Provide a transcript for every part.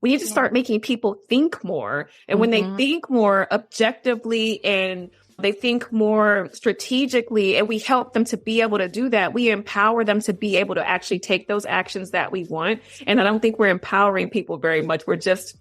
We need to start making people think more. And when they think more objectively and they think more strategically, and we help them to be able to do that, we empower them to be able to actually take those actions that we want. And I don't think we're empowering people very much. We're just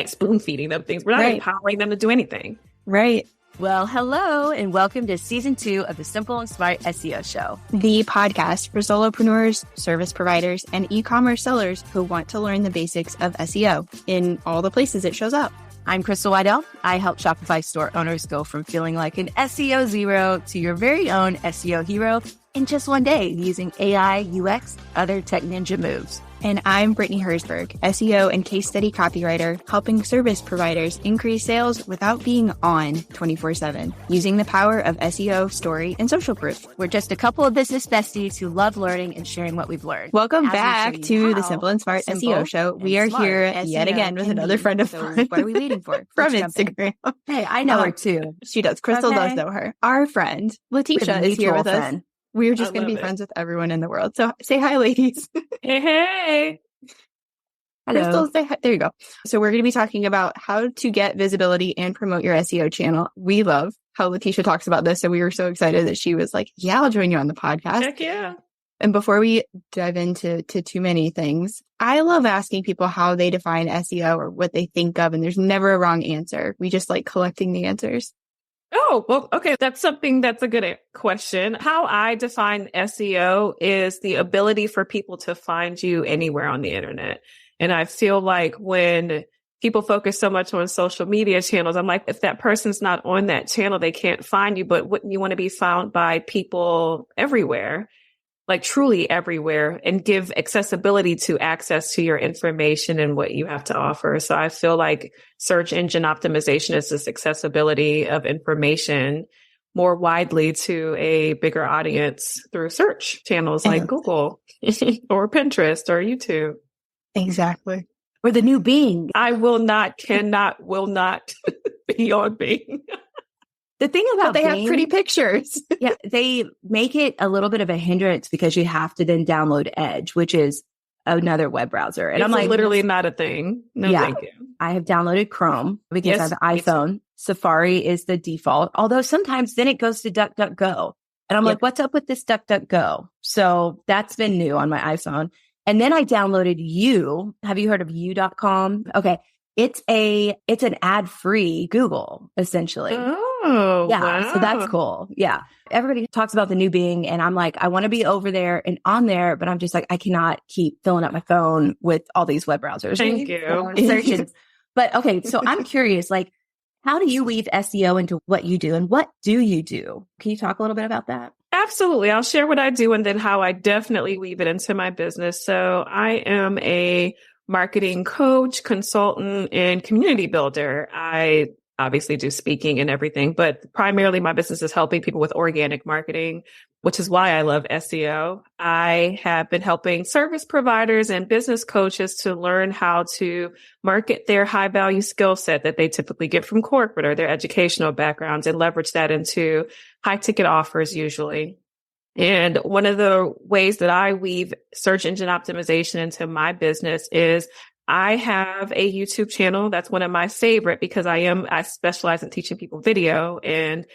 spoon feeding them things. We're not empowering them to do anything. Right. Well, hello, and welcome to season 2 of the Simple and Smart SEO Show, the podcast for solopreneurs, service providers, and e-commerce sellers who want to learn the basics of SEO in all the places it shows up. I'm Crystal Weidel. I help Shopify store owners go from feeling like an SEO zero to your very own SEO hero in just one day using AI, UX, other tech ninja moves. And I'm Brittany Herzberg, SEO and case study copywriter, helping service providers increase sales without being on 24/7, using the power of SEO, story, and social proof. We're just a couple of business besties who love learning and sharing what we've learned. Welcome back to the Simple and Smart SEO Show. We are here yet again with another friend of ours. What are we waiting for? From Instagram. Hey, I know her too. She does. Crystal does know her. Our friend, Latesha, is here with us. We're just going to be friends with everyone in the world. So say hi, ladies. Hey. Hello. Crystal, say hi. There you go. So we're going to be talking about how to get visibility and promote your SEO channel. We love how Latesha talks about this. So we were so excited that she was like, yeah, I'll join you on the podcast. Heck yeah. And before we dive into too many things, I love asking people how they define SEO or what they think of. And there's never a wrong answer. We just like collecting the answers. Oh, well, okay. That's a good question. How I define SEO is the ability for people to find you anywhere on the internet. And I feel like when people focus so much on social media channels, I'm like, if that person's not on that channel, they can't find you. But wouldn't you want to be found by people everywhere? Like truly everywhere, and give accessibility to access to your information and what you have to offer. So I feel like search engine optimization is this accessibility of information more widely to a bigger audience through search channels like Google or Pinterest or YouTube. Exactly. Or the new Bing. I will not be on Bing. The thing about they have pretty pictures. Yeah, they make it a little bit of a hindrance because you have to then download Edge, which is another web browser. And I'm like, literally not a thing. No, thank you. I have downloaded Chrome because I have an iPhone. Safari is the default, although sometimes then it goes to DuckDuckGo. And I'm like, what's up with this DuckDuckGo? So that's been new on my iPhone. And then I downloaded You. Have you heard of you.com? Okay. It's an ad-free Google, essentially. Oh, yeah. wow. So that's cool. Yeah. Everybody talks about the new Bing, and I'm like, I want to be over there and on there, but I'm just like, I cannot keep filling up my phone with all these web browsers. Thank you. Searches. But okay. So I'm curious, like, how do you weave SEO into what you do, and what do you do? Can you talk a little bit about that? Absolutely. I'll share what I do and then how I definitely weave it into my business. So I am a marketing coach, consultant, and community builder. I obviously do speaking and everything, but primarily my business is helping people with organic marketing, which is why I love SEO. I have been helping service providers and business coaches to learn how to market their high value skill set that they typically get from corporate or their educational backgrounds and leverage that into high ticket offers usually. And one of the ways that I weave search engine optimization into my business is I have a YouTube channel. That's one of my favorite because I specialize in teaching people video. And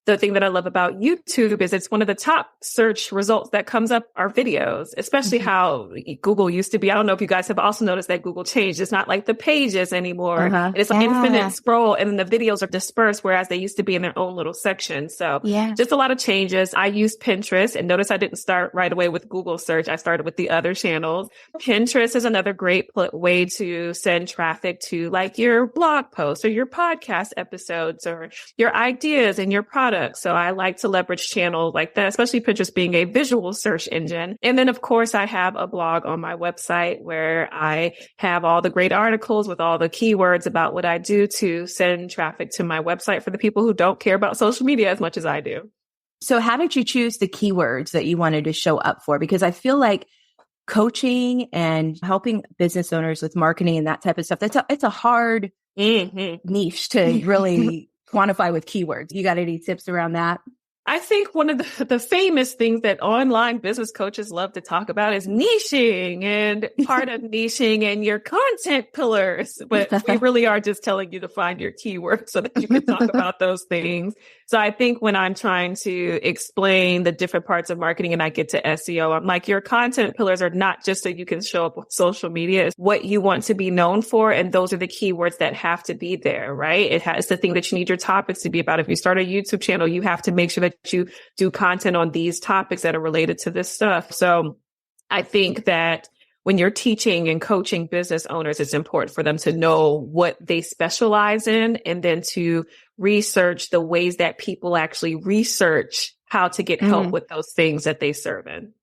the thing that I love about YouTube is it's one of the top search results that comes up are videos, especially how Google used to be. I don't know if you guys have also noticed that Google changed. It's not like the pages anymore. It's an infinite scroll, and then the videos are dispersed, whereas they used to be in their own little section. So just a lot of changes. I use Pinterest, and notice I didn't start right away with Google search. I started with the other channels. Pinterest is another great way to send traffic to like your blog posts or your podcast episodes or your ideas and your products. So I like to leverage channels like that, especially Pinterest being a visual search engine. And then, of course, I have a blog on my website where I have all the great articles with all the keywords about what I do to send traffic to my website for the people who don't care about social media as much as I do. So how did you choose the keywords that you wanted to show up for? Because I feel like coaching and helping business owners with marketing and that type of stuff, it's a hard niche to really quantify with keywords. You got any tips around that? I think one of the famous things that online business coaches love to talk about is niching, and part of niching and your content pillars. But we really are just telling you to find your keywords so that you can talk about those things. So I think when I'm trying to explain the different parts of marketing and I get to SEO, I'm like, your content pillars are not just so you can show up on social media. It's what you want to be known for. And those are the keywords that have to be there, right? It has the thing that you need your topics to be about. If you start a YouTube channel, you have to make sure that you do content on these topics that are related to this stuff. So I think that when you're teaching and coaching business owners, it's important for them to know what they specialize in and then to research the ways that people actually research how to get help with those things that they serve in.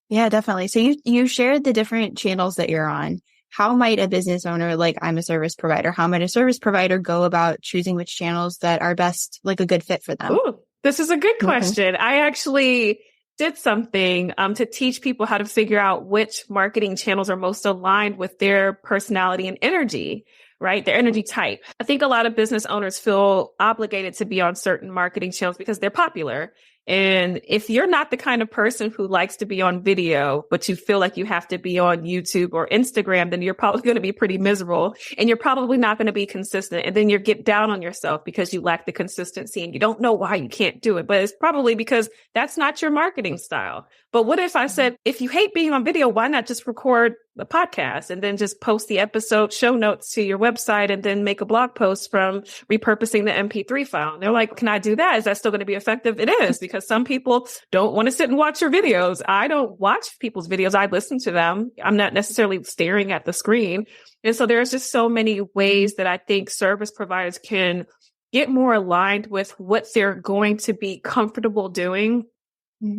Yeah, definitely. So you shared the different channels that you're on. How might a business owner, like I'm a service provider, how might a service provider go about choosing which channels that are best, like a good fit for them? Ooh, this is a good question. I actually did something to teach people how to figure out which marketing channels are most aligned with their personality and energy, right? Their energy type. I think a lot of business owners feel obligated to be on certain marketing channels because they're popular. And if you're not the kind of person who likes to be on video, but you feel like you have to be on YouTube or Instagram, then you're probably going to be pretty miserable and you're probably not going to be consistent. And then you get down on yourself because you lack the consistency and you don't know why you can't do it. But it's probably because that's not your marketing style. But what if I said, if you hate being on video, why not just record a podcast and then just post the episode show notes to your website and then make a blog post from repurposing the MP3 file? And they're like, can I do that? Is that still going to be effective? It is, because some people don't want to sit and watch your videos. I don't watch people's videos. I listen to them. I'm not necessarily staring at the screen. And so there's just so many ways that I think service providers can get more aligned with what they're going to be comfortable doing,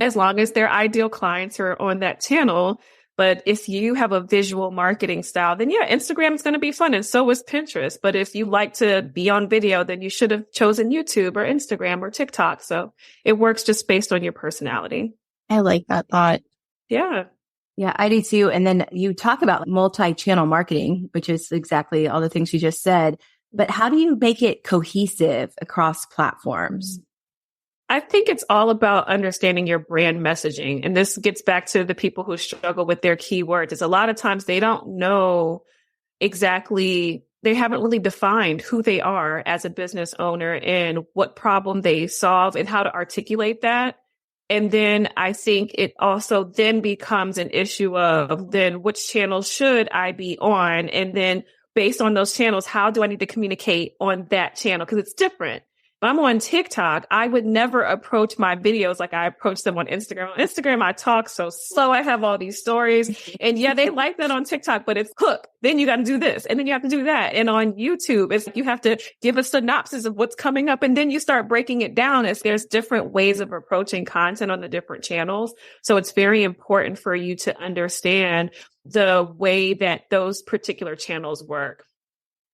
as long as their ideal clients are on that channel. But if you have a visual marketing style, then yeah, Instagram is going to be fun. And so is Pinterest. But if you like to be on video, then you should have chosen YouTube or Instagram or TikTok. So it works just based on your personality. I like that thought. Yeah. Yeah, I do too. And then you talk about multi-channel marketing, which is exactly all the things you just said. But how do you make it cohesive across platforms? I think it's all about understanding your brand messaging. And this gets back to the people who struggle with their keywords. Is a lot of times they don't know exactly, they haven't really defined who they are as a business owner and what problem they solve and how to articulate that. And then I think it also then becomes an issue of then which channels should I be on? And then based on those channels, how do I need to communicate on that channel? Because it's different. If I'm on TikTok, I would never approach my videos like I approach them on Instagram. On Instagram, I talk so slow. I have all these stories. And yeah, they like that on TikTok, but it's hook. Then you got to do this. And then you have to do that. And on YouTube, it's you have to give a synopsis of what's coming up. And then you start breaking it down as there's different ways of approaching content on the different channels. So it's very important for you to understand the way that those particular channels work.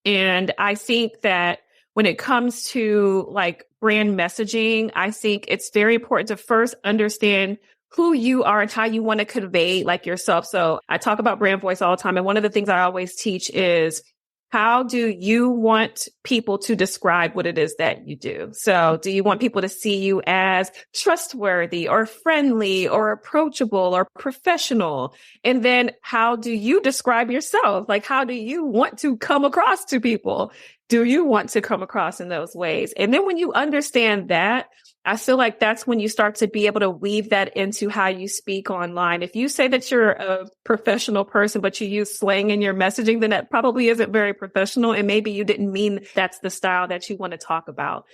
And I think that when it comes to like brand messaging, I think it's very important to first understand who you are and how you want to convey like yourself. So I talk about brand voice all the time. And one of the things I always teach is, how do you want people to describe what it is that you do? So do you want people to see you as trustworthy or friendly or approachable or professional? And then how do you describe yourself? Like, how do you want to come across to people? Do you want to come across in those ways? And then when you understand that, I feel like that's when you start to be able to weave that into how you speak online. If you say that you're a professional person, but you use slang in your messaging, then that probably isn't very professional. And maybe you didn't mean that's the style that you want to talk about.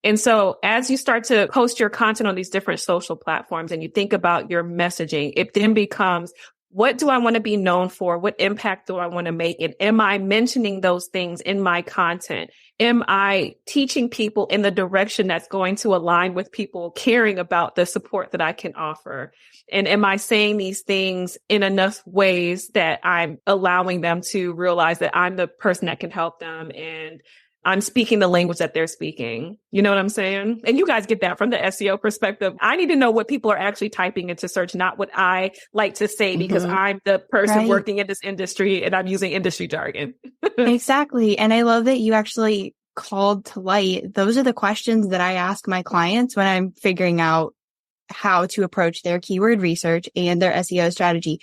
And so as you start to post your content on these different social platforms and you think about your messaging, it then becomes, what do I want to be known for? What impact do I want to make? And am I mentioning those things in my content? Am I teaching people in the direction that's going to align with people caring about the support that I can offer? And am I saying these things in enough ways that I'm allowing them to realize that I'm the person that can help them and I'm speaking the language that they're speaking? You know what I'm saying? And you guys get that from the SEO perspective. I need to know what people are actually typing into search, not what I like to say because I'm the person working in this industry and I'm using industry jargon. Exactly. And I love that you actually called to light, those are the questions that I ask my clients when I'm figuring out how to approach their keyword research and their SEO strategy.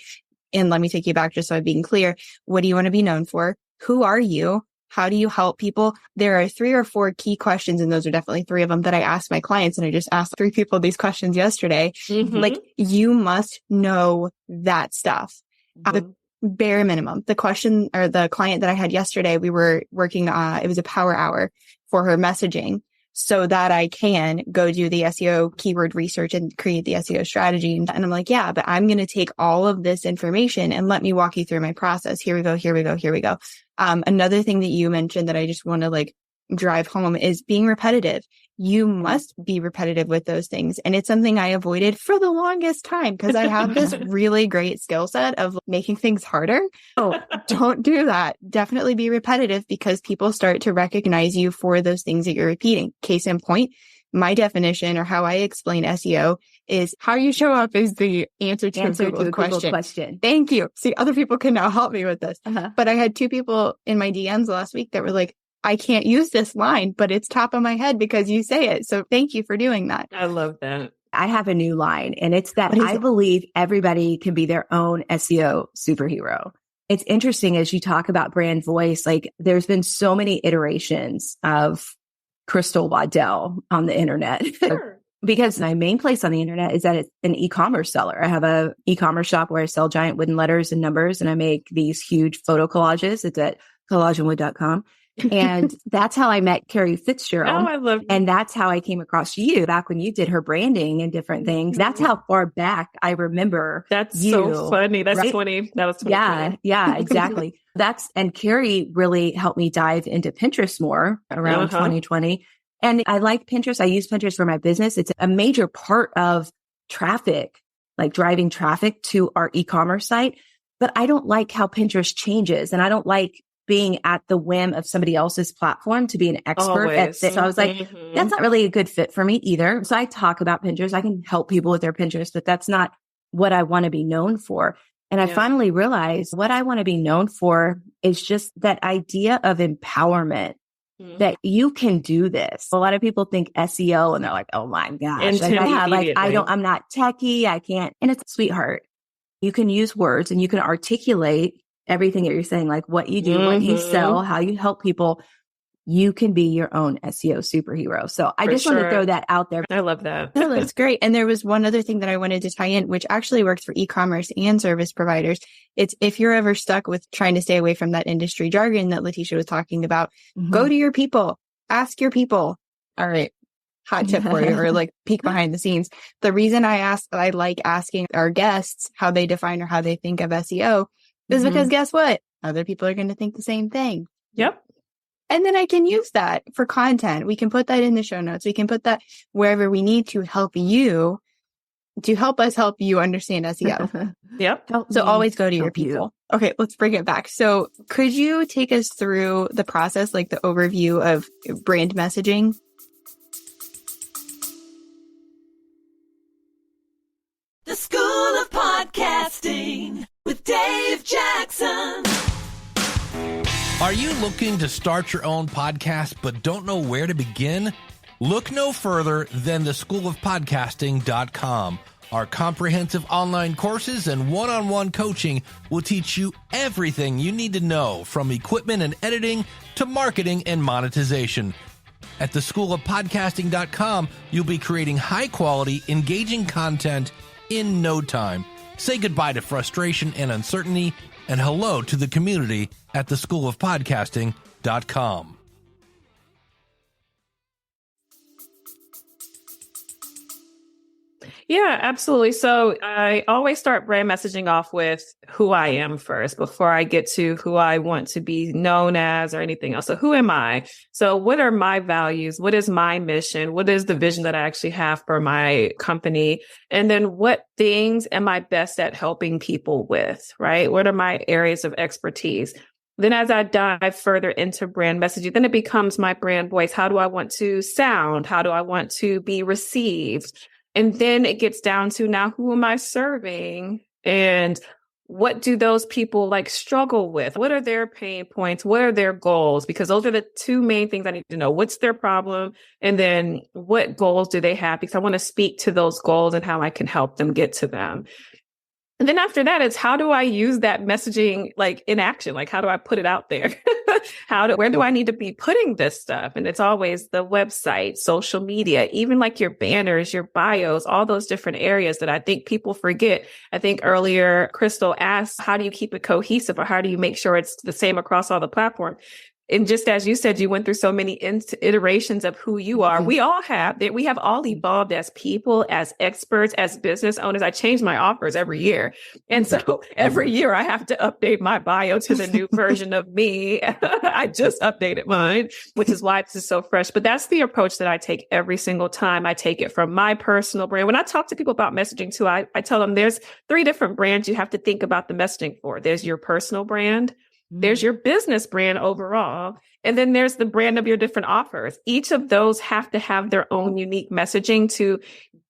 And let me take you back just so I'm being clear. What do you want to be known for? Who are you? How do you help people? There are 3 or 4 key questions, and those are definitely 3 of them that I ask my clients. And I just asked 3 people these questions yesterday. Like, you must know that stuff. The bare minimum. The question or the client that I had yesterday, we were working it was a power hour for her messaging so that I can go do the SEO keyword research and create the SEO strategy. And I'm like, yeah, but I'm going to take all of this information and let me walk you through my process. Here we go. Here we go. Here we go. Another thing that you mentioned that I just want to like drive home is being repetitive. You must be repetitive with those things. And it's something I avoided for the longest time because I have this really great skill set of making things harder. Oh, don't do that. Definitely be repetitive because people start to recognize you for those things that you're repeating. Case in point, my definition or how I explain SEO is how you show up is the answer to a Google question. Thank you. See, other people can now help me with this. But I had 2 people in my DMs last week that were like, I can't use this line, but it's top of my head because you say it. So thank you for doing that. I love that. I have a new line, and it's that I believe everybody can be their own SEO superhero. It's interesting as you talk about brand voice, like there's been so many iterations of Crystal Waddell on the internet. Sure. Because my main place on the internet is that it's an e-commerce seller. I have a e-commerce shop where I sell giant wooden letters and numbers, and I make these huge photo collages. It's at collageandwood.com. And that's how I met Carrie Fitzgerald. Oh, I love And that's how I came across you back when you did her branding and different things. That's how far back I remember. That's so funny. That's right? That was 2020. Yeah, exactly. And Carrie really helped me dive into Pinterest more around 2020. And I like Pinterest. I use Pinterest for my business. It's a major part of traffic, like driving traffic to our e-commerce site. But I don't like how Pinterest changes, and I don't like being at the whim of somebody else's platform to be an expert at this. So I was like, that's not really a good fit for me either. So I talk about Pinterest. I can help people with their Pinterest, but that's not what I want to be known for. And I finally realized what I want to be known for is just that idea of empowerment, that you can do this. A lot of people think SEO and they're like, oh my gosh, I'm not techie. I can't. And it's sweetheart. You can use words and you can articulate everything that you're saying, like what you do, what you sell, how you help people. You can be your own SEO superhero. So I just want to throw that out there. I love that. No, that's great. And there was one other thing that I wanted to tie in, which actually works for e-commerce and service providers. It's if you're ever stuck with trying to stay away from that industry jargon that Latesha was talking about, go to your people, ask your people. All right. Hot tip for you, or like peek behind the scenes. The reason I like asking our guests how they define or how they think of SEO is because guess what? Other people are going to think the same thing. Yep. And then I can use that for content. We can put that in the show notes. We can put that wherever we need to help you, to help us help you understand SEO. Yep. So always go to your people. Okay, let's bring it back. So could you take us through the process, like the overview of brand messaging? The School of Podcasting with Dave Jackson. Are you looking to start your own podcast but don't know where to begin? Look no further than theschoolofpodcasting.com. Our comprehensive online courses and one-on-one coaching will teach you everything you need to know, from equipment and editing to marketing and monetization. At theschoolofpodcasting.com, you'll be creating high-quality, engaging content in no time. Say goodbye to frustration and uncertainty, and hello to the community at theschoolofpodcasting.com. Yeah, absolutely. So I always start brand messaging off with who I am first before I get to who I want to be known as or anything else. So who am I? So what are my values? What is my mission? What is the vision that I actually have for my company? And then what things am I best at helping people with, right? What are my areas of expertise? Then as I dive further into brand messaging, then it becomes my brand voice. How do I want to sound? How do I want to be received? And then it gets down to now, who am I serving? And what do those people like struggle with? What are their pain points? What are their goals? Because those are the two main things I need to know. What's their problem? And then what goals do they have? Because I want to speak to those goals and how I can help them get to them. And then after that, it's how do I use that messaging like in action? Like, how do I put it out there? Where do I need to be putting this stuff? And it's always the website, social media, even like your banners, your bios, all those different areas that I think people forget. I think earlier, Crystal asked, how do you keep it cohesive, or how do you make sure it's the same across all the platforms? And just as you said, you went through so many iterations of who you are. We all have that. We have all evolved as people, as experts, as business owners. I change my offers every year. And so every year I have to update my bio to the new version of me. I just updated mine, which is why this is so fresh. But that's the approach that I take every single time. I take it from my personal brand. When I talk to people about messaging too, I tell them there's 3 different brands you have to think about the messaging for. There's your personal brand. There's your business brand overall, and then there's the brand of your different offers. Each of those have to have their own unique messaging to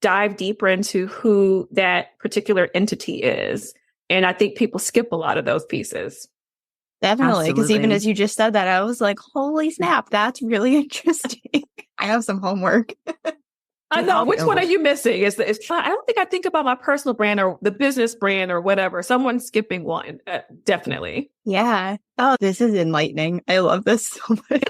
dive deeper into who that particular entity is. And I think people skip a lot of those pieces. Definitely. Because even as you just said that, I was like, holy snap, that's really interesting. I have some homework. I know. Which one are you missing? I don't think I think about my personal brand or the business brand or whatever. Someone's skipping one. Definitely. Yeah. Oh, this is enlightening. I love this so much.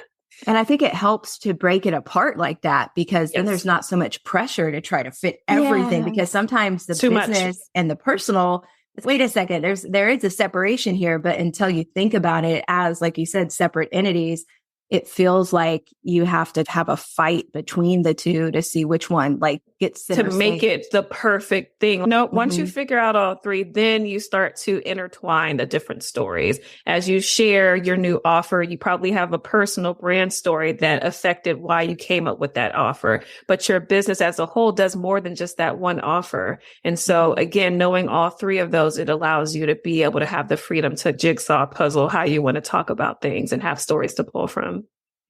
And I think it helps to break it apart like that, because then there's not so much pressure to try to fit everything, because sometimes the business and the personal, wait a second, there is a separation here, but until you think about it as, like you said, separate entities, it feels like you have to have a fight between the two to see which one like gets to make it the perfect thing. No, once you figure out all 3, then you start to intertwine the different stories. As you share your new offer, you probably have a personal brand story that affected why you came up with that offer. But your business as a whole does more than just that one offer. And so again, knowing all 3 of those, it allows you to be able to have the freedom to jigsaw puzzle how you want to talk about things and have stories to pull from.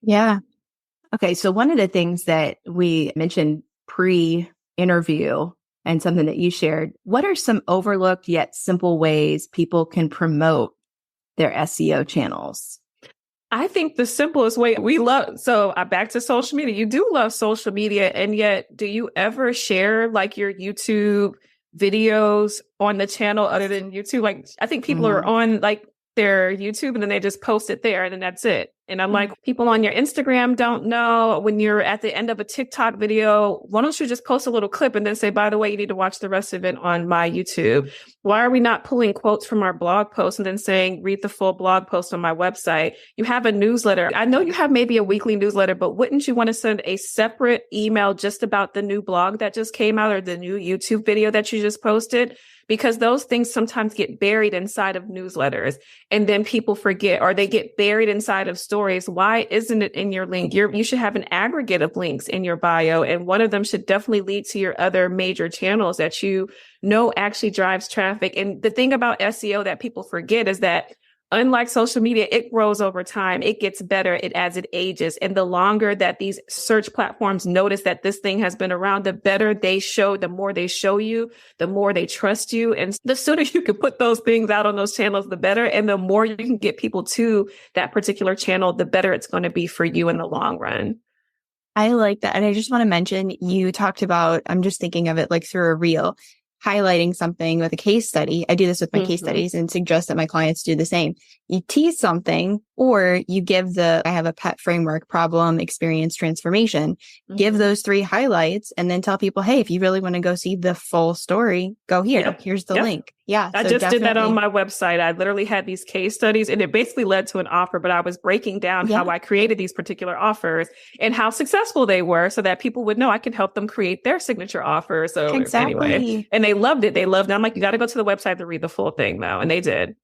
Yeah. Okay. So one of the things that we mentioned pre-interview and something that you shared, what are some overlooked yet simple ways people can promote their SEO channels? I think the simplest way back to social media. You do love social media. And yet, do you ever share like your YouTube videos on the channel other than YouTube? Like, I think people are on like their YouTube and then they just post it there and then that's it. And I'm like, people on your Instagram don't know when you're at the end of a TikTok video, why don't you just post a little clip and then say, by the way, you need to watch the rest of it on my YouTube? Why are we not pulling quotes from our blog post and then saying, read the full blog post on my website? You have a newsletter. I know you have maybe a weekly newsletter, but wouldn't you want to send a separate email just about the new blog that just came out or the new YouTube video that you just posted? Because those things sometimes get buried inside of newsletters and then people forget, or they get buried inside of stories. Why isn't it in your link? You should have an aggregate of links in your bio, and one of them should definitely lead to your other major channels that you know actually drives traffic. And the thing about SEO that people forget is that unlike social media, it grows over time. It gets better as it ages. And the longer that these search platforms notice that this thing has been around, the better they show, the more they show you, the more they trust you. And the sooner you can put those things out on those channels, the better. And the more you can get people to that particular channel, the better it's going to be for you in the long run. I like that. And I just want to mention, you talked about, I'm just thinking of it like through a reel, highlighting something with a case study. I do this with my case studies and suggest that my clients do the same. You tease something, or you give I have a PET framework: problem, experience, transformation. Give those 3 highlights and then tell people, hey, if you really want to go see the full story, go here. Yep. Here's the link. Yeah. I just did that on my website. I literally had these case studies and it basically led to an offer, but I was breaking down how I created these particular offers and how successful they were so that people would know I could help them create their signature offer. So anyway, and they loved it. I'm like, you got to go to the website to read the full thing though. And they did.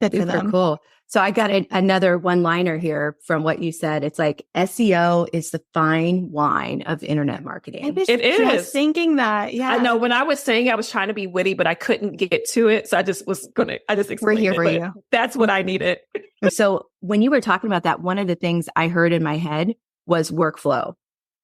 Super cool. So I got another one-liner here from what you said. It's like SEO is the fine wine of internet marketing. It is. Thinking that. Yeah. I know when I was saying I was trying to be witty, but I couldn't get to it. So I just explained We're here for you. That's what I needed. So when you were talking about that, one of the things I heard in my head was workflow.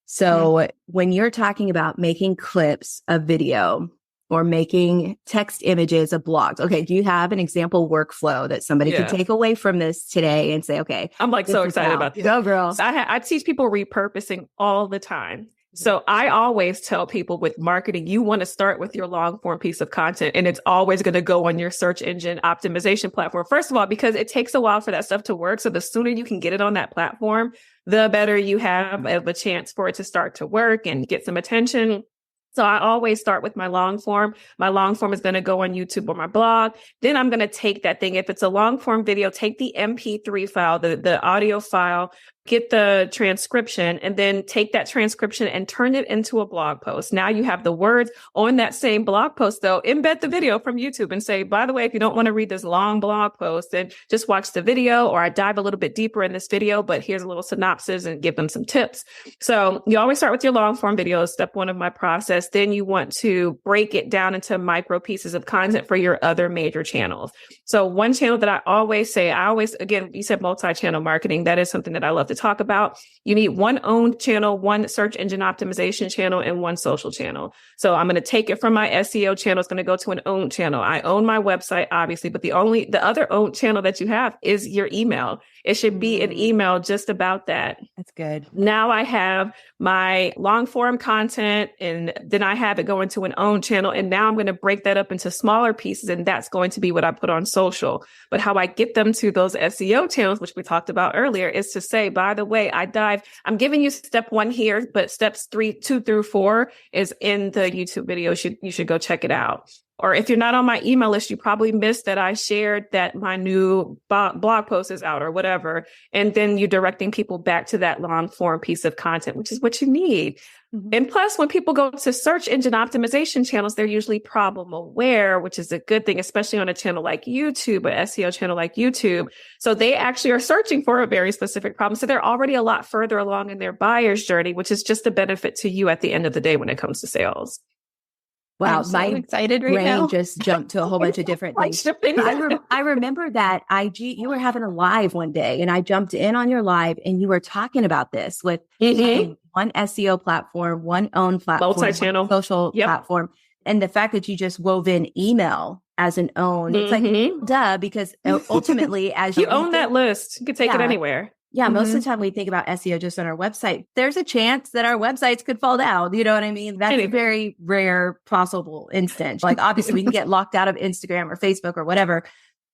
So when you're talking about making clips of video, or making text images of blogs. Okay. Do you have an example workflow that somebody could take away from this today and say, okay, I'm like so excited about this. Go girl. So I teach people repurposing all the time. So I always tell people with marketing, you want to start with your long form piece of content, and it's always going to go on your search engine optimization platform. First of all, because it takes a while for that stuff to work. So the sooner you can get it on that platform, the better you have of a chance for it to start to work and get some attention. So I always start with my long form. My long form is going to go on YouTube or my blog. Then I'm going to take that thing. If it's a long form video, take the MP3 file, the audio file, get the transcription, and then take that transcription and turn it into a blog post. Now you have the words on that same blog post, though. Embed the video from YouTube and say, by the way, if you don't want to read this long blog post, then just watch the video, or I dive a little bit deeper in this video, but here's a little synopsis and give them some tips. So you always start with your long form videos, step one of my process. Then you want to break it down into micro pieces of content for your other major channels. So one channel that I always say, again, you said multi-channel marketing. That is something that I love to talk about. You need one owned channel, one search engine optimization channel, and one social channel. So I'm going to take it from my SEO channel. It's going to go to an owned channel. I own my website, obviously, but the other owned channel that you have is your email. It should be an email just about that. That's good. Now I have my long form content, and then I have it going to an owned channel. And now I'm going to break that up into smaller pieces. And that's going to be what I put on social. But how I get them to those SEO channels, which we talked about earlier, is to say, by the way, I'm giving you step 1 here, but steps 2 through 4 is in the YouTube video. You should go check it out. Or if you're not on my email list, you probably missed that I shared that my new blog post is out or whatever. And then you're directing people back to that long form piece of content, which is what you need. Mm-hmm. And plus, when people go to search engine optimization channels, they're usually problem aware, which is a good thing, especially on a channel like YouTube, an SEO channel like YouTube. So they actually are searching for a very specific problem. So they're already a lot further along in their buyer's journey, which is just a benefit to you at the end of the day when it comes to sales. Wow, I'm so excited right now. Just jumped to a whole bunch of different things. I remember that you were having a live one day, and I jumped in on your live, and you were talking about this with one SEO platform, one owned platform, multi-channel social platform, and the fact that you just wove in email as an own. It's like, duh, because ultimately, as you own that list, you can take it anywhere. Yeah, most of the time we think about SEO just on our website. There's a chance that our websites could fall down. You know what I mean? That's a very rare possible instance. Like obviously we can get locked out of Instagram or Facebook or whatever.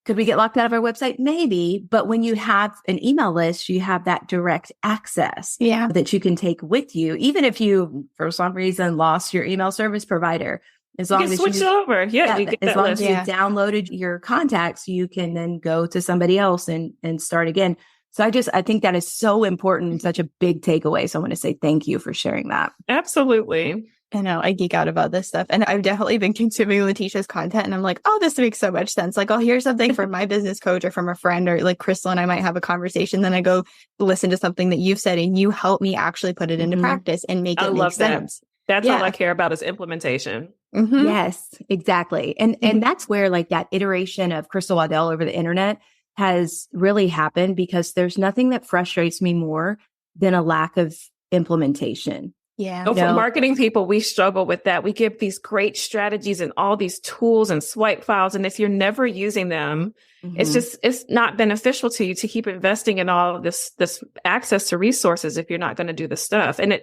Could we get locked out of our website? Maybe. But when you have an email list, you have that direct access that you can take with you. Even if you, for some reason, lost your email service provider. As long as you switch it over. Yeah, you get as that long list. as you downloaded your contacts, you can then go to somebody else and start again. So I think that is so important and such a big takeaway. So I want to say thank you for sharing that. Absolutely. I know I geek out about this stuff, and I've definitely been consuming Latesha's content, and I'm like, oh, this makes so much sense. Like, I'll hear something from my business coach or from a friend, or like Crystal and I might have a conversation. Then I go listen to something that you've said, and you help me actually put it into practice and make it make sense. That's all I care about is implementation. Mm-hmm. Yes, exactly. And that's where like that iteration of Crystal Waddell over the internet has really happened, because there's nothing that frustrates me more than a lack of implementation. Yeah. So for marketing people, we struggle with that. We give these great strategies and all these tools and swipe files. And if you're never using them, it's not beneficial to you to keep investing in all of this access to resources if you're not going to do the stuff. And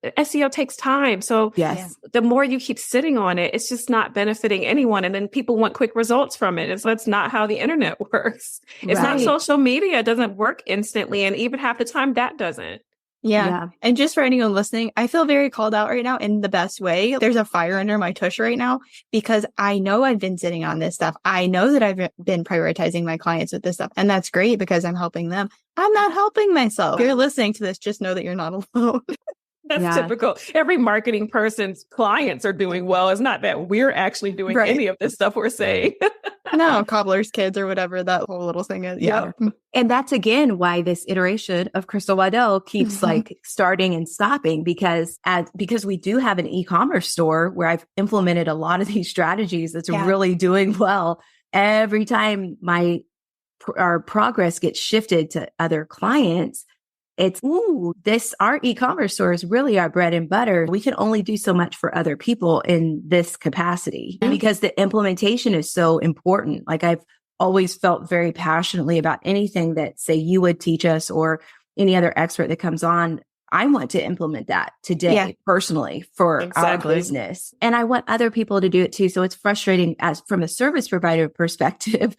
SEO takes time. So the more you keep sitting on it, it's just not benefiting anyone. And then people want quick results from it. And so that's not how the internet works. It's not social media. It doesn't work instantly. And even half the time that doesn't. Yeah. And just for anyone listening, I feel very called out right now in the best way. There's a fire under my tush right now, because I know I've been sitting on this stuff. I know that I've been prioritizing my clients with this stuff. And that's great because I'm helping them. I'm not helping myself. If you're listening to this, just know that you're not alone. That's typical. Every marketing person's clients are doing well. It's not that we're actually doing any of this stuff we're saying. No, cobbler's kids or whatever that whole little thing is. Yeah. And that's again why this iteration of Crystal Waddell keeps like starting and stopping, because we do have an e-commerce store where I've implemented a lot of these strategies that's really doing well. Every time our progress gets shifted to other clients, It's, our e-commerce store is really our bread and butter. We can only do so much for other people in this capacity because the implementation is so important. Like I've always felt very passionately about anything that, say, you would teach us or any other expert that comes on. I want to implement that today personally for our business. And I want other people to do it too. So it's frustrating as from a service provider perspective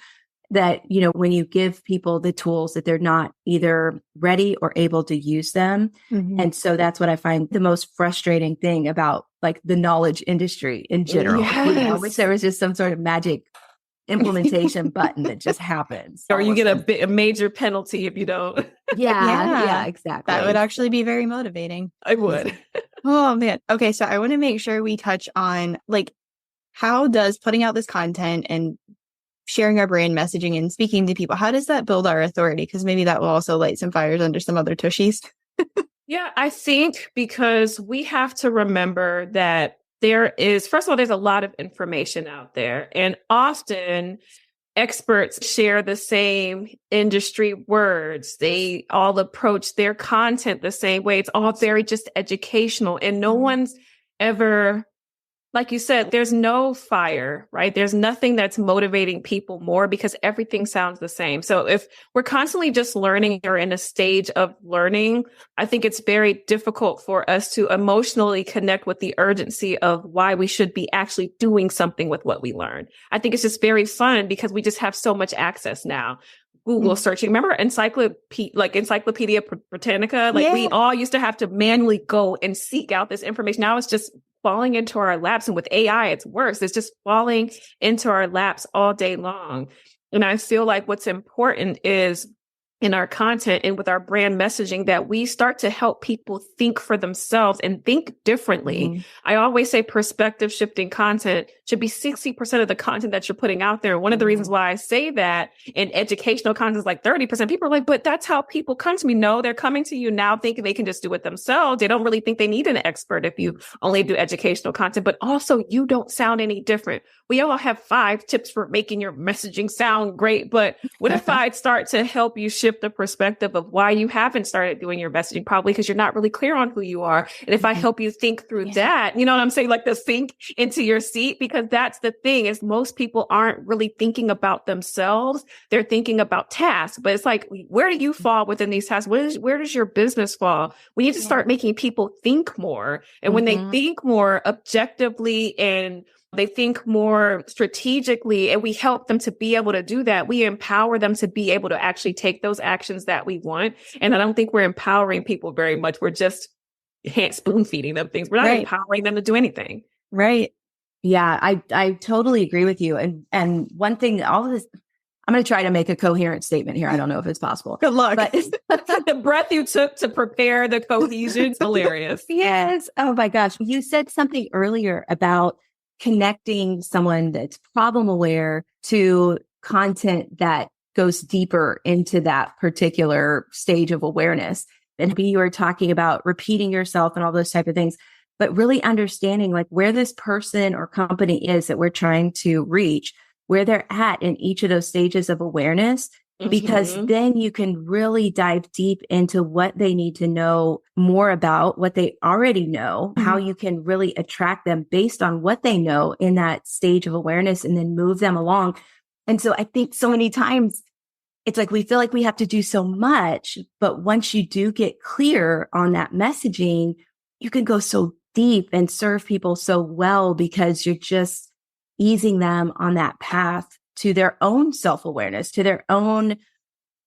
that, you know, when you give people the tools that they're not either ready or able to use them. And so that's what I find the most frustrating thing about like the knowledge industry in general. I wish there was just some sort of magic implementation button that just happens. Or you get a major penalty if you don't. Yeah, exactly. That would actually be very motivating. I would. Oh man. Okay. So I want to make sure we touch on like, how does putting out this content and sharing our brand messaging and speaking to people, how does that build our authority? Because maybe that will also light some fires under some other tushies. Yeah, I think because we have to remember that first of all, there's a lot of information out there, and often experts share the same industry words. They all approach their content the same way. It's all very just educational, and no one's ever, like you said, there's no fire, right? There's nothing that's motivating people more because everything sounds the same. So if we're constantly just learning or in a stage of learning, I think it's very difficult for us to emotionally connect with the urgency of why we should be actually doing something with what we learned. I think it's just very fun because we just have so much access now. Google searching. Remember Encyclopedia Britannica? We all used to have to manually go and seek out this information. Now it's just falling into our laps. And with AI, it's worse. It's just falling into our laps all day long. And I feel like what's important is in our content and with our brand messaging that we start to help people think for themselves and think differently. I always say perspective shifting content should be 60% of the content that you're putting out there. One of the reasons why I say that in educational content is like 30%. People are like, but that's how people come to me. No, they're coming to you now thinking they can just do it themselves. They don't really think they need an expert if you only do educational content, but also you don't sound any different. We all have 5 tips for making your messaging sound great, but what if I start to help you shift the perspective of why you haven't started doing your messaging? Probably because you're not really clear on who you are. And if I help you think through that, you know what I'm saying? Like the sink into your seat, because that's the thing is most people aren't really thinking about themselves. They're thinking about tasks, but it's like, where do you fall within these tasks? Where does your business fall? We need to start making people think more. And when they think more objectively and they think more strategically, and we help them to be able to do that. We empower them to be able to actually take those actions that we want. And I don't think we're empowering people very much. We're just spoon feeding them things. We're not empowering them to do anything. Right. Yeah, I totally agree with you. And one thing, all of this, I'm going to try to make a coherent statement here. I don't know if it's possible. Good luck. But the breath you took to prepare the cohesion is hilarious. Yes. Oh my gosh. You said something earlier about connecting someone that's problem aware to content that goes deeper into that particular stage of awareness. And you were talking about repeating yourself and all those type of things, but really understanding like where this person or company is that we're trying to reach, where they're at in each of those stages of awareness, because then you can really dive deep into what they need to know more about, what they already know, how you can really attract them based on what they know in that stage of awareness and then move them along. And so I think so many times it's like, we feel like we have to do so much, but once you do get clear on that messaging, you can go so deep and serve people so well because you're just easing them on that path to their own self-awareness, to their own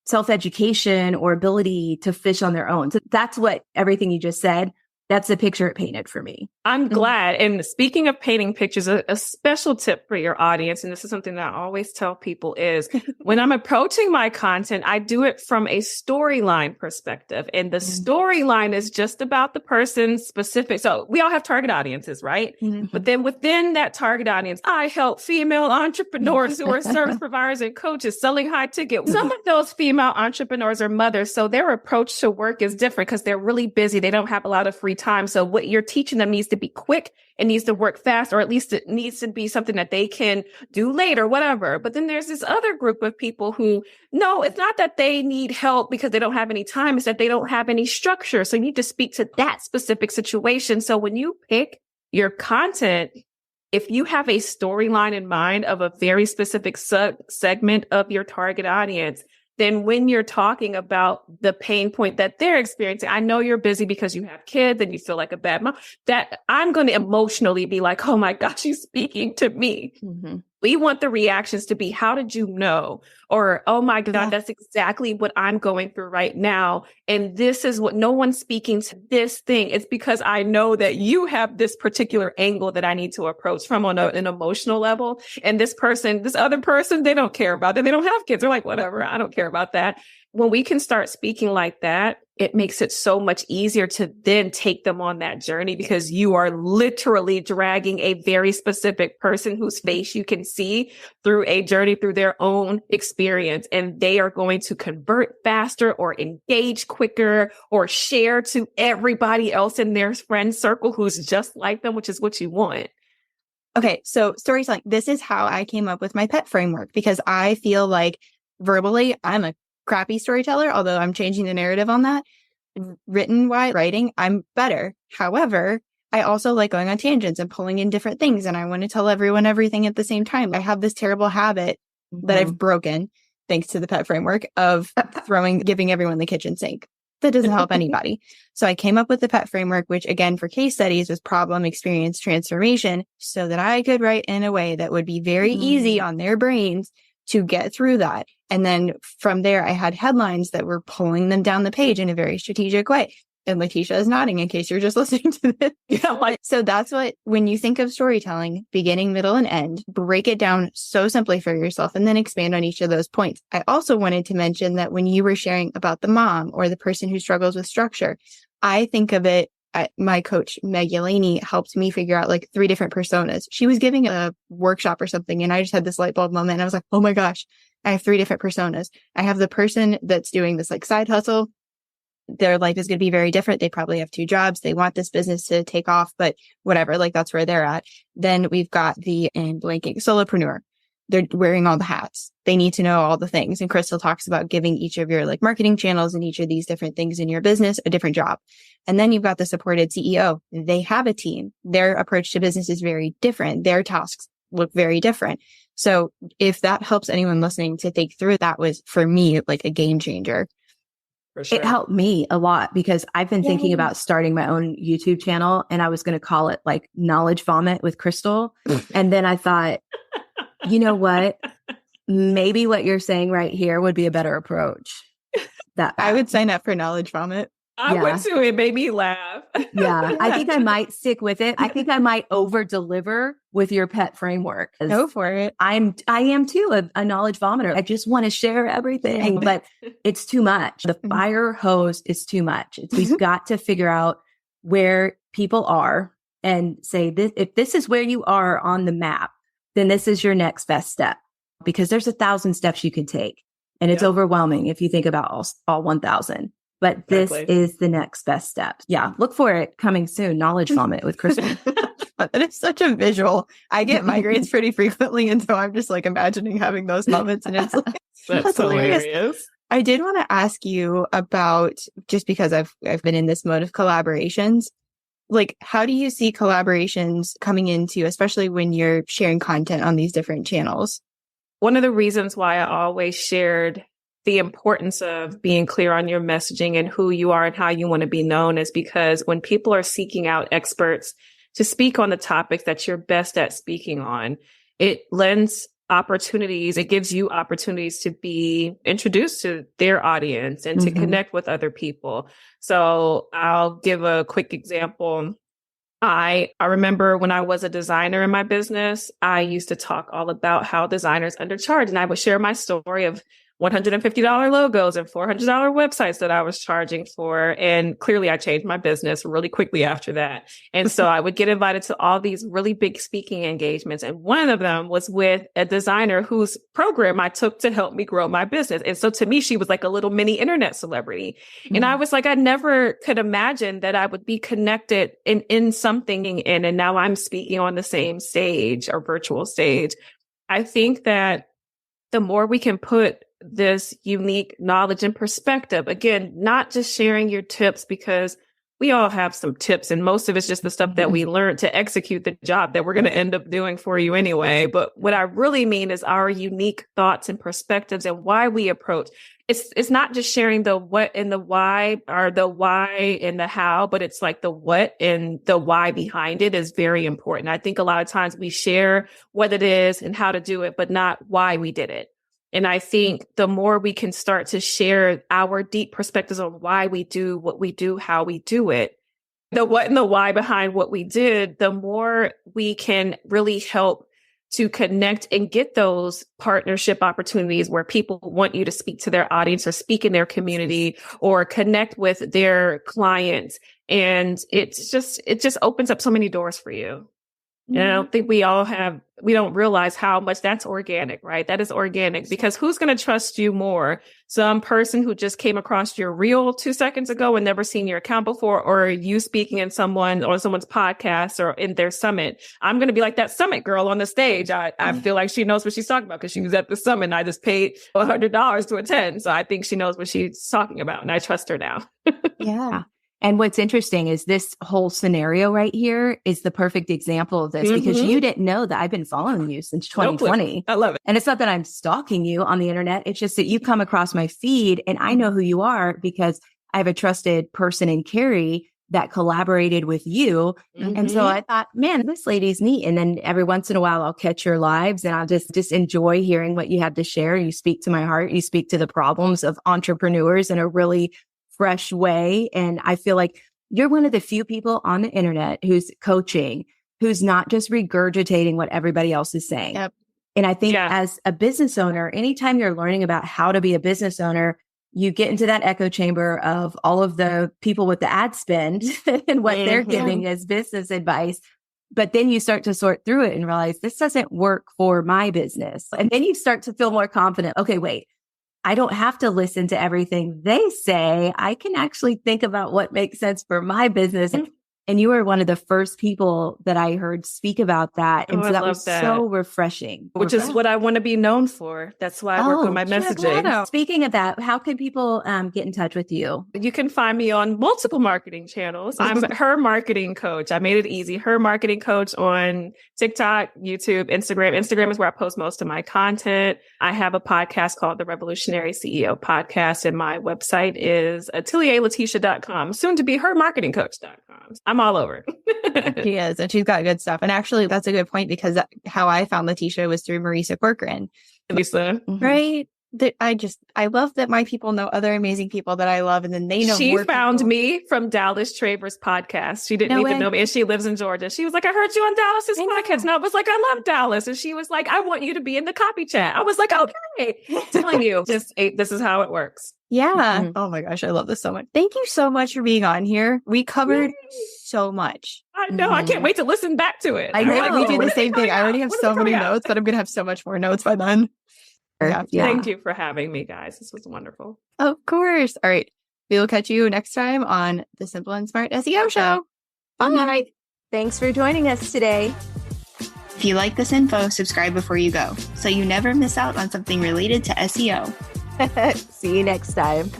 self-education or ability to fish on their own. So that's what everything you just said, that's the picture it painted for me. I'm glad. And speaking of painting pictures, a special tip for your audience, and this is something that I always tell people is when I'm approaching my content, I do it from a storyline perspective. And the storyline is just about the person's specific. So we all have target audiences, right? But then within that target audience, I help female entrepreneurs who are service providers and coaches selling high ticket. Some of those female entrepreneurs are mothers. So their approach to work is different because they're really busy. They don't have a lot of free time. So what you're teaching them needs to to be quick. It needs to work fast, or at least it needs to be something that they can do later, whatever. But then there's this other group of people who, no, it's not that they need help because they don't have any time. It's that they don't have any structure. So you need to speak to that specific situation. So when you pick your content, if you have a storyline in mind of a very specific segment of your target audience, then when you're talking about the pain point that they're experiencing, I know you're busy because you have kids and you feel like a bad mom, that I'm going to emotionally be like, oh my gosh, she's speaking to me. Mm-hmm. We want the reactions to be, how did you know? Or, oh my God, that's exactly what I'm going through right now. And this is what, no one's speaking to this thing. It's because I know that you have this particular angle that I need to approach from on an emotional level. And this other person, they don't care about that. They don't have kids. They're like, whatever, I don't care about that. When we can start speaking like that, it makes it so much easier to then take them on that journey, because you are literally dragging a very specific person whose face you can see through a journey, through their own experience. And they are going to convert faster or engage quicker or share to everybody else in their friend circle who's just like them, which is what you want. Okay. So storytelling, this is how I came up with my pet framework, because I feel like verbally I'm a crappy storyteller, although I'm changing the narrative on that. Writing, I'm better. However, I also like going on tangents and pulling in different things, and I want to tell everyone everything at the same time. I have this terrible habit that I've broken, thanks to the pet framework, of giving everyone the kitchen sink. That doesn't help anybody. So I came up with the pet framework, which again, for case studies, was problem, experience, transformation, so that I could write in a way that would be very easy on their brains to get through that. And then from there, I had headlines that were pulling them down the page in a very strategic way. And Latesha is nodding in case you're just listening to this. So that's what, when you think of storytelling, beginning, middle, and end, break it down so simply for yourself and then expand on each of those points. I also wanted to mention that when you were sharing about the mom or the person who struggles with structure, I think of it, my coach, Meg Yelani, helped me figure out like 3 different personas. She was giving a workshop or something, and I just had this light bulb moment. And I was like, oh my gosh, I have 3 different personas. I have the person that's doing this like side hustle. Their life is going to be very different. They probably have 2 jobs. They want this business to take off, but whatever, like that's where they're at. Then we've got the blanking solopreneur. They're wearing all the hats. They need to know all the things. And Crystal talks about giving each of your like marketing channels and each of these different things in your business a different job. And then you've got the supported CEO. They have a team. Their approach to business is very different. Their tasks look very different. So if that helps anyone listening to think through, that was for me like a game changer. For sure. It helped me a lot, because I've been thinking about starting my own YouTube channel, and I was going to call it like Knowledge Vomit with Crystal. And then I thought, you know what? Maybe what you're saying right here would be a better approach. That I would sign up for Knowledge Vomit. I would too. It made me laugh. Yeah. I think I might stick with it. I think I might over deliver with your pet framework. Go for it. I am too a knowledge vomiter. I just want to share everything, but it's too much. The fire hose is too much. We've got to figure out where people are and say, this, if this is where you are on the map, then this is your next best step, because there's 1,000 steps you can take. And it's overwhelming if you think about all 1,000. But this is the next best step. Yeah. Look for it coming soon. Knowledge Vomit with Crystal. That is such a visual. I get migraines pretty frequently. And so I'm just like imagining having those moments. And it's like, that's hilarious. I did want to ask you about, just because I've been in this mode of collaborations, like, how do you see collaborations coming into, especially when you're sharing content on these different channels? One of the reasons why I always shared the importance of being clear on your messaging and who you are and how you want to be known is because when people are seeking out experts to speak on the topics that you're best at speaking on, it lends opportunities. It gives you opportunities to be introduced to their audience and to connect with other people. So I'll give a quick example. I remember when I was a designer in my business, I used to talk all about how designers undercharge. And I would share my story of $150 logos and $400 websites that I was charging for. And clearly I changed my business really quickly after that. And so I would get invited to all these really big speaking engagements. And one of them was with a designer whose program I took to help me grow my business. And so to me, she was like a little mini internet celebrity. And I was like, I never could imagine that I would be connected in something. And now I'm speaking on the same stage or virtual stage. I think that the more we can put this unique knowledge and perspective, again, not just sharing your tips, because we all have some tips and most of it's just the stuff that we learned to execute the job that we're going to end up doing for you anyway. But what I really mean is our unique thoughts and perspectives and why we approach. It's not just sharing the what and the why, or the why and the how, but it's like the what and the why behind it is very important. I think a lot of times we share what it is and how to do it, but not why we did it. And I think the more we can start to share our deep perspectives on why we do what we do, how we do it, the what and the why behind what we did, the more we can really help to connect and get those partnership opportunities where people want you to speak to their audience or speak in their community or connect with their clients. And it just opens up so many doors for you. And I don't think we don't realize how much that's organic, right? That is organic, because who's going to trust you more? Some person who just came across your reel 2 seconds ago and never seen your account before, or you speaking in someone's podcast or in their summit. I'm going to be like that summit girl on the stage. I feel like she knows what she's talking about because she was at the summit and I just paid $100 to attend. So I think she knows what she's talking about and I trust her now. Yeah. And what's interesting is this whole scenario right here is the perfect example of this, because you didn't know that I've been following you since 2020. I love it. And it's not that I'm stalking you on the internet. It's just that you come across my feed and I know who you are because I have a trusted person in Carrie that collaborated with you. And so I thought, man, this lady's neat. And then every once in a while, I'll catch your lives and I'll just enjoy hearing what you have to share. You speak to my heart. You speak to the problems of entrepreneurs in a really fresh way. And I feel like you're one of the few people on the internet who's coaching, who's not just regurgitating what everybody else is saying. Yep. And I think as a business owner, anytime you're learning about how to be a business owner, you get into that echo chamber of all of the people with the ad spend and what they're giving as business advice. But then you start to sort through it and realize this doesn't work for my business. And then you start to feel more confident. Okay, wait. I don't have to listen to everything they say. I can actually think about what makes sense for my business. And you were one of the first people that I heard speak about that. And so that was so refreshing. Which is what I want to be known for. That's why I work on my messaging. Speaking of that, how can people get in touch with you? You can find me on multiple marketing channels. I'm Her Marketing Coach. I made it easy. Her Marketing Coach on TikTok, YouTube, Instagram. Instagram is where I post most of my content. I have a podcast called the Revolutionary CEO Podcast, and my website is atelierlatesha.com, soon to be hermarketingcoach.com. I'm all over. She is, and she's got good stuff. And actually, that's a good point, because how I found Latesha was through Marisa Corcoran. Lisa. Right? I love that my people know other amazing people that I love, and then they know. She found me from Dallas Travers' podcast. She didn't even know me, and she lives in Georgia. She was like, I heard you on Dallas's podcast. And I was like, I love Dallas. And she was like, I want you to be in the copy chat. I was like, okay. Telling you, this is how it works. Yeah. Oh my gosh, I love this so much. Thank you so much for being on here. We covered so much. I know. I can't wait to listen back to it. I know. We do the same thing. I already have so many notes, but I'm going to have so much more notes by then. Thank you for having me, guys. This was wonderful. Of course. All right. We will catch you next time on the Simple and Smart SEO Show. All right. Thanks for joining us today. If you like this info, subscribe before you go, so you never miss out on something related to SEO. See you next time.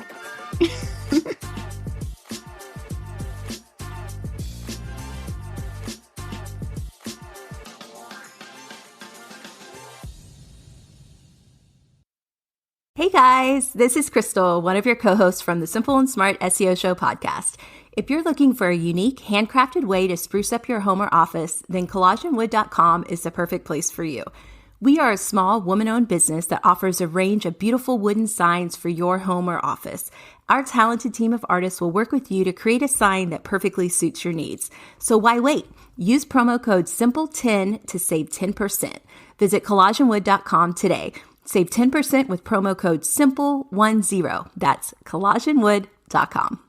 Hey guys, this is Crystal, one of your co-hosts from the Simple and Smart SEO Show podcast. If you're looking for a unique, handcrafted way to spruce up your home or office, then collagenwood.com is the perfect place for you. We are a small, woman-owned business that offers a range of beautiful wooden signs for your home or office. Our talented team of artists will work with you to create a sign that perfectly suits your needs. So why wait? Use promo code SIMPLE10 to save 10%. Visit collagenwood.com today. Save 10% with promo code SIMPLE10. That's collagenwood.com.